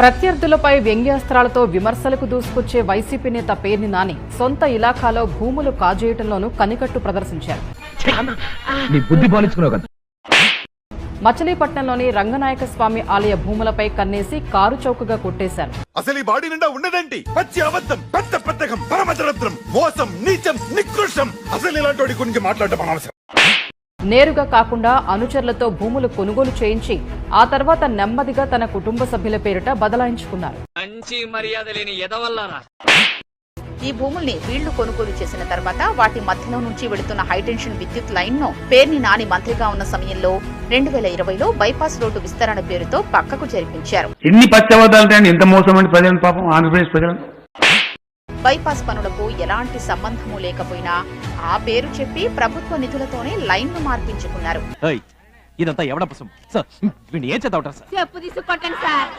ప్రత్యర్థులపై వ్యంగ్యాస్త్రాలతో విమర్శలకు దూసుకొచ్చే వైసీపీ నేత పేర్ని నాని సొంత ఇలాఖాలో భూములు కాజేయటంలోనూ కనికట్టు ప్రదర్శించారు. మచిలీపట్నంలోని రంగనాయక స్వామి ఆలయ భూములపై కన్నేసి కారు చౌకగా కొట్టేశారు. అసలు ఈ బాడీ నిండా ఉన్నదండి పచ్చి అబద్ధం, పెద్ద పెద్దకం, పరమదరిద్రం, మోసం, నీచం, నికృష్టం. అసలు ఇలాంటి వాడి గురించి మాట్లాడటం అవసరం. నేరుగా కాకుండా అనుచరులతో భూములు కొనుగోలు చేయించి ఆ తర్వాత నెమ్మదిగా తన కుటుంబ సభ్యుల పేరిట బదలాయించుకున్నారు. మంచి మర్యాద లేని ఎదవల్లారా. ఈ భూముల్ని వీళ్లు కొనుగోలు చేసిన తర్వాత వాటి మధ్యలో నుంచి వెళుతున్న హైటెన్షన్ విద్యుత్ లైన్ ను పేర్ని నాని మంత్రిగా ఉన్న సమయంలో 2020లో బైపాస్ రోడ్డు విస్తరణ పేరుతో పక్కకు జరిపించారు. ఎన్ని పచ్చవదాలంటే ఎంత మోసమండి ప్రజలను, పాపం ఆంధ్రప్రదేశ్ ప్రజలను. బైపాస్ పనులకు ఎలాంటి సంబంధము లేకపోయినా ఆ పేరు చెప్పి ప్రభుత్వ నిధులతోనే లైన్ ను మార్పించుకున్నారు. ఇదంతా ఎవడ ఏం చేద్దాం సార్? చెప్పు తీసుకొట్టండి సార్.